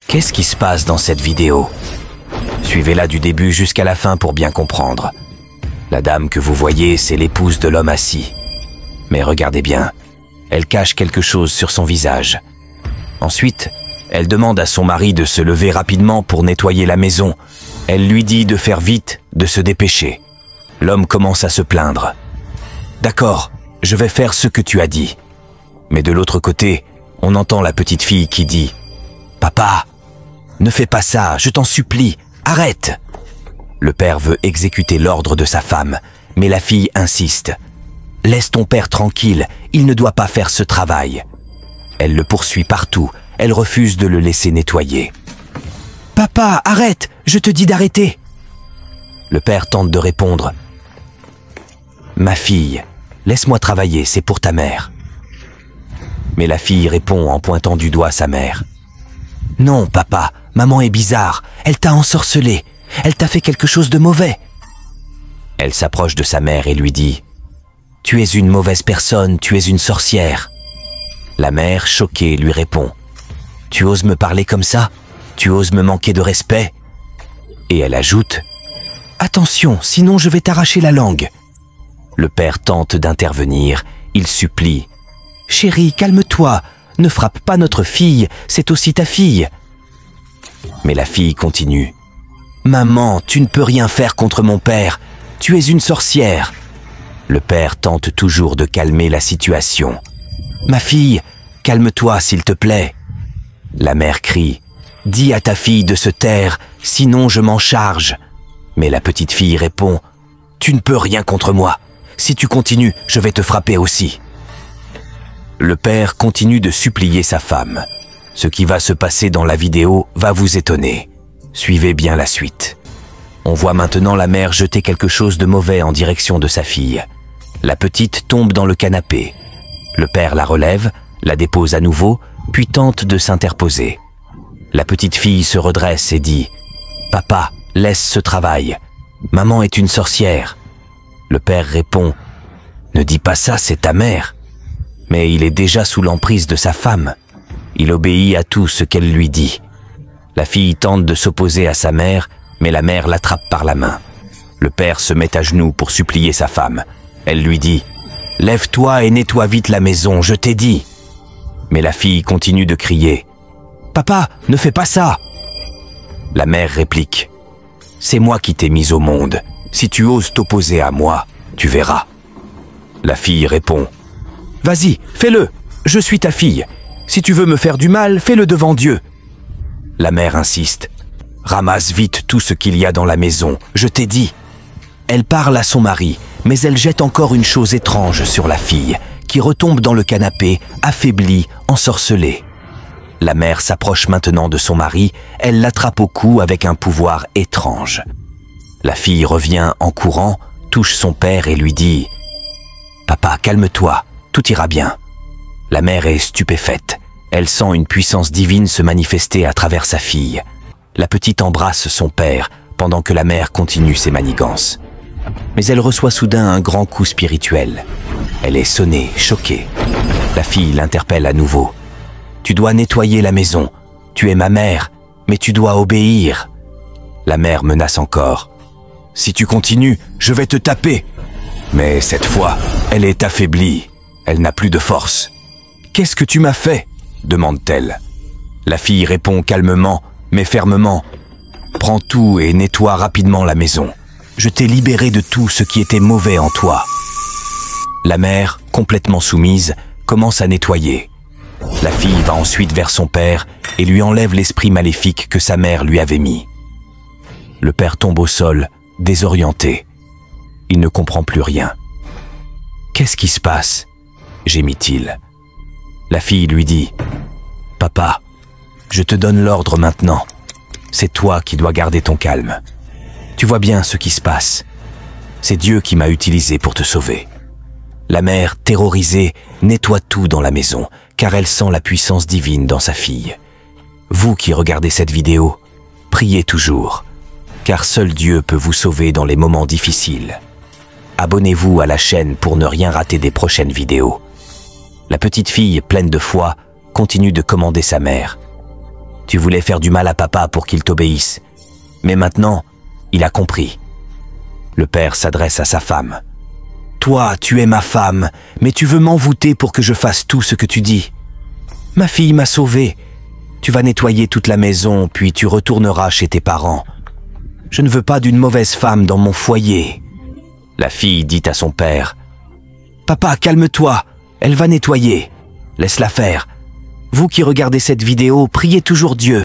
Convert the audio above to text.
Qu'est-ce qui se passe dans cette vidéo? Suivez-la du début jusqu'à la fin pour bien comprendre. La dame que vous voyez, c'est l'épouse de l'homme assis. Mais regardez bien, elle cache quelque chose sur son visage. Ensuite, elle demande à son mari de se lever rapidement pour nettoyer la maison. Elle lui dit de faire vite, de se dépêcher. L'homme commence à se plaindre. « D'accord, je vais faire ce que tu as dit. » Mais de l'autre côté, on entend la petite fille qui dit « Papa, ne fais pas ça, je t'en supplie, arrête !» Le père veut exécuter l'ordre de sa femme, mais la fille insiste. « Laisse ton père tranquille, il ne doit pas faire ce travail. » Elle le poursuit partout, elle refuse de le laisser nettoyer. « Papa, arrête, je te dis d'arrêter !» Le père tente de répondre. « Ma fille, laisse-moi travailler, c'est pour ta mère. » Mais la fille répond en pointant du doigt sa mère. « Non, papa, maman est bizarre, elle t'a ensorcelé, elle t'a fait quelque chose de mauvais. » Elle s'approche de sa mère et lui dit « Tu es une mauvaise personne, tu es une sorcière. » La mère, choquée, lui répond « Tu oses me parler comme ça? Tu oses me manquer de respect ?» Et elle ajoute « Attention, sinon je vais t'arracher la langue. » Le père tente d'intervenir, il supplie « Chérie, calme-toi, ne frappe pas notre fille, c'est aussi ta fille. » Mais la fille continue « Maman, tu ne peux rien faire contre mon père, tu es une sorcière. » Le père tente toujours de calmer la situation. « Ma fille, calme-toi s'il te plaît. » La mère crie « Dis à ta fille de se taire, sinon je m'en charge. » Mais la petite fille répond « Tu ne peux rien contre moi. Si tu continues, je vais te frapper aussi. » Le père continue de supplier sa femme. Ce qui va se passer dans la vidéo va vous étonner. Suivez bien la suite. On voit maintenant la mère jeter quelque chose de mauvais en direction de sa fille. La petite tombe dans le canapé. Le père la relève, la dépose à nouveau, puis tente de s'interposer. La petite fille se redresse et dit « Papa, laisse ce travail. Maman est une sorcière. » Le père répond « Ne dis pas ça, c'est ta mère. » Mais il est déjà sous l'emprise de sa femme. Il obéit à tout ce qu'elle lui dit. La fille tente de s'opposer à sa mère, mais la mère l'attrape par la main. Le père se met à genoux pour supplier sa femme. Elle lui dit « Lève-toi et nettoie vite la maison, je t'ai dit. » Mais la fille continue de crier « Papa, ne fais pas ça !» La mère réplique « C'est moi qui t'ai mise au monde. Si tu oses t'opposer à moi, tu verras. » La fille répond « Vas-y, fais-le, je suis ta fille. Si tu veux me faire du mal, fais-le devant Dieu. » La mère insiste « Ramasse vite tout ce qu'il y a dans la maison, je t'ai dit. » Elle parle à son mari, mais elle jette encore une chose étrange sur la fille, qui retombe dans le canapé, affaiblie, ensorcelée. La mère s'approche maintenant de son mari, elle l'attrape au cou avec un pouvoir étrange. La fille revient en courant, touche son père et lui dit « Papa, calme-toi, tout ira bien. » La mère est stupéfaite. Elle sent une puissance divine se manifester à travers sa fille. La petite embrasse son père pendant que la mère continue ses manigances. Mais elle reçoit soudain un grand coup spirituel. Elle est sonnée, choquée. La fille l'interpelle à nouveau. « Tu dois nettoyer la maison. Tu es ma mère, mais tu dois obéir. » La mère menace encore. « Si tu continues, je vais te taper. » Mais cette fois, elle est affaiblie. Elle n'a plus de force. « Qu'est-ce que tu m'as fait ?» demande-t-elle. La fille répond calmement, mais fermement. « Prends tout et nettoie rapidement la maison. Je t'ai libéré de tout ce qui était mauvais en toi. » La mère, complètement soumise, commence à nettoyer. La fille va ensuite vers son père et lui enlève l'esprit maléfique que sa mère lui avait mis. Le père tombe au sol, désorienté. Il ne comprend plus rien. « Qu'est-ce qui se passe ?» gémit-il. La fille lui dit « Papa, je te donne l'ordre maintenant. C'est toi qui dois garder ton calme. Tu vois bien ce qui se passe. C'est Dieu qui m'a utilisé pour te sauver. » La mère, terrorisée, nettoie tout dans la maison, car elle sent la puissance divine dans sa fille. Vous qui regardez cette vidéo, priez toujours, car seul Dieu peut vous sauver dans les moments difficiles. Abonnez-vous à la chaîne pour ne rien rater des prochaines vidéos. La petite fille, pleine de foi, continue de commander sa mère. « Tu voulais faire du mal à papa pour qu'il t'obéisse. Mais maintenant, il a compris. Le père s'adresse à sa femme. Toi, tu es ma femme, mais tu veux m'envoûter pour que je fasse tout ce que tu dis. Ma fille m'a sauvé. Tu vas nettoyer toute la maison, puis tu retourneras chez tes parents. Je ne veux pas d'une mauvaise femme dans mon foyer. La fille dit à son père. Papa, calme-toi, elle va nettoyer. Laisse-la faire. Vous qui regardez cette vidéo, priez toujours Dieu.